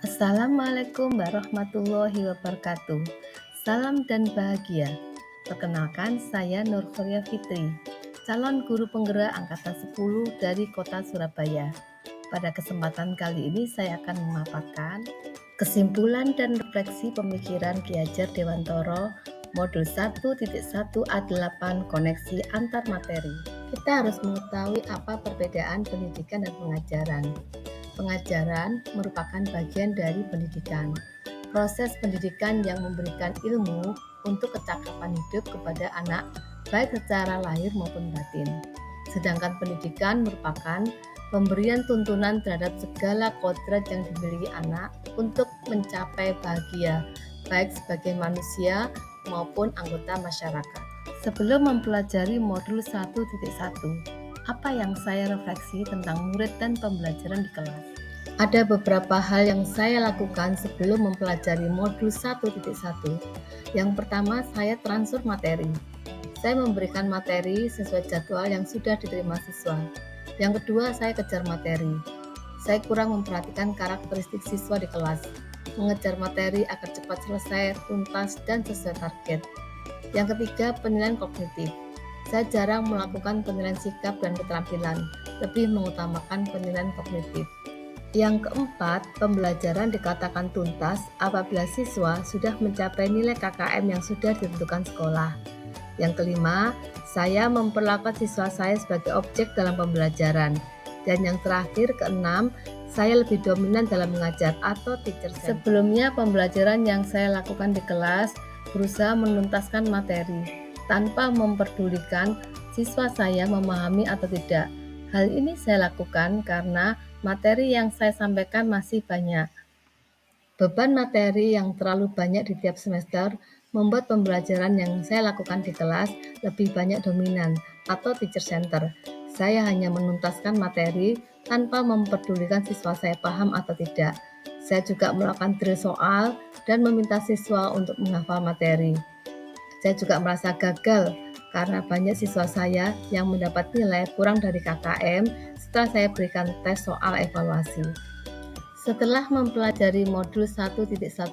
Assalamualaikum warahmatullahi wabarakatuh. Salam dan bahagia. Perkenalkan, saya Nur Khoria Fitri, calon guru penggerak angkatan 10 dari Kota Surabaya. Pada kesempatan kali ini saya akan memaparkan kesimpulan dan refleksi pemikiran Ki Hajar Dewantoro Modul 1.1 A8 Koneksi Antar Materi. Kita harus mengetahui apa perbedaan pendidikan dan pengajaran. Pengajaran merupakan bagian dari pendidikan. Proses pendidikan yang memberikan ilmu untuk kecakapan hidup kepada anak, baik secara lahir maupun batin. Sedangkan pendidikan merupakan pemberian tuntunan terhadap segala kodrat yang dimiliki anak untuk mencapai bahagia, baik sebagai manusia maupun anggota masyarakat. Sebelum mempelajari modul 1.1, apa yang saya refleksi tentang murid dan pembelajaran di kelas? Ada beberapa hal yang saya lakukan sebelum mempelajari modul 1.1. Yang pertama, saya transfer materi. Saya memberikan materi sesuai jadwal yang sudah diterima siswa. Yang kedua, saya kejar materi. Saya kurang memperhatikan karakteristik siswa di kelas. Mengejar materi agar cepat selesai, tuntas, dan sesuai target. Yang ketiga, penilaian kognitif. Saya jarang melakukan penilaian sikap dan keterampilan, lebih mengutamakan penilaian kognitif. Yang keempat, pembelajaran dikatakan tuntas apabila siswa sudah mencapai nilai KKM yang sudah ditentukan sekolah. Yang kelima, saya memperlakukan siswa saya sebagai objek dalam pembelajaran. Dan yang terakhir, keenam, saya lebih dominan dalam mengajar atau teacher center. Sebelumnya, pembelajaran yang saya lakukan di kelas berusaha menuntaskan materi tanpa memperdulikan siswa saya memahami atau tidak. Hal ini saya lakukan karena materi yang saya sampaikan masih banyak. Beban materi yang terlalu banyak di tiap semester membuat pembelajaran yang saya lakukan di kelas lebih banyak dominan atau teacher center. Saya hanya menuntaskan materi tanpa memperdulikan siswa saya paham atau tidak. Saya juga melakukan drill soal dan meminta siswa untuk menghafal materi. Saya juga merasa gagal karena banyak siswa saya yang mendapat nilai kurang dari KKM setelah saya berikan tes soal evaluasi. Setelah mempelajari modul 1.1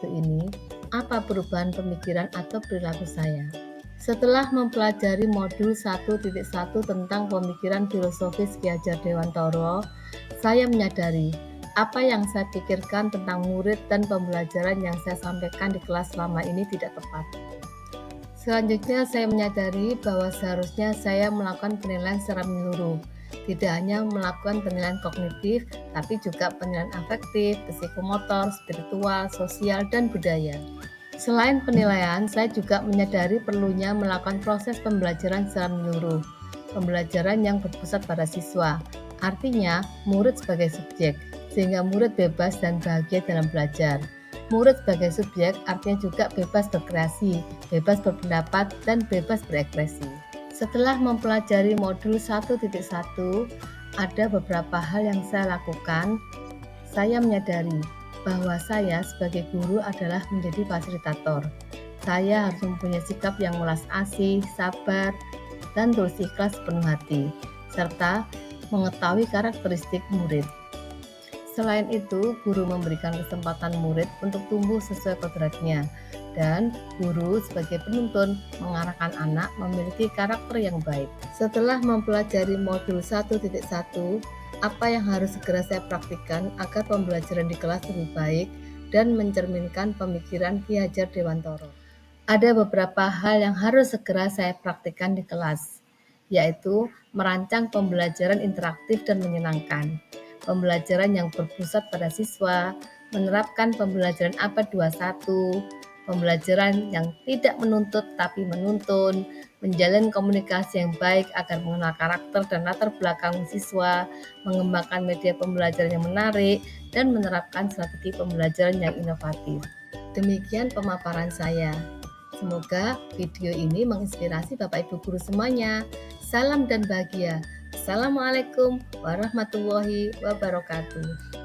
ini, apa perubahan pemikiran atau perilaku saya? Setelah mempelajari modul 1.1 tentang pemikiran filosofis Ki Hajar Dewantoro, saya menyadari apa yang saya pikirkan tentang murid dan pembelajaran yang saya sampaikan di kelas selama ini tidak tepat. Selanjutnya, saya menyadari bahwa seharusnya saya melakukan penilaian secara menyeluruh, tidak hanya melakukan penilaian kognitif, tapi juga penilaian afektif, psikomotor, spiritual, sosial, dan budaya. Selain penilaian, saya juga menyadari perlunya melakukan proses pembelajaran secara menyeluruh, pembelajaran yang berpusat pada siswa, artinya murid sebagai subjek, sehingga murid bebas dan bahagia dalam belajar. Murid sebagai subjek artinya juga bebas berkreasi, bebas berpendapat, dan bebas berekspresi. Setelah mempelajari modul 1.1, ada beberapa hal yang saya lakukan. Saya menyadari bahwa saya sebagai guru adalah menjadi fasilitator. Saya harus mempunyai sikap yang welas asih, sabar, dan tulus ikhlas sepenuh hati, serta mengetahui karakteristik murid. Selain itu, guru memberikan kesempatan murid untuk tumbuh sesuai kodratnya, dan guru sebagai penuntun mengarahkan anak memiliki karakter yang baik. Setelah mempelajari modul 1.1, apa yang harus segera saya praktikkan agar pembelajaran di kelas lebih baik dan mencerminkan pemikiran Ki Hajar Dewantoro? Ada beberapa hal yang harus segera saya praktikkan di kelas, yaitu merancang pembelajaran interaktif dan menyenangkan, pembelajaran yang berpusat pada siswa, menerapkan pembelajaran abad 21, pembelajaran yang tidak menuntut tapi menuntun, menjalin komunikasi yang baik agar mengenal karakter dan latar belakang siswa, mengembangkan media pembelajaran yang menarik, dan menerapkan strategi pembelajaran yang inovatif. Demikian pemaparan saya. Semoga video ini menginspirasi Bapak Ibu guru semuanya. Salam dan bahagia. Assalamualaikum warahmatullahi wabarakatuh.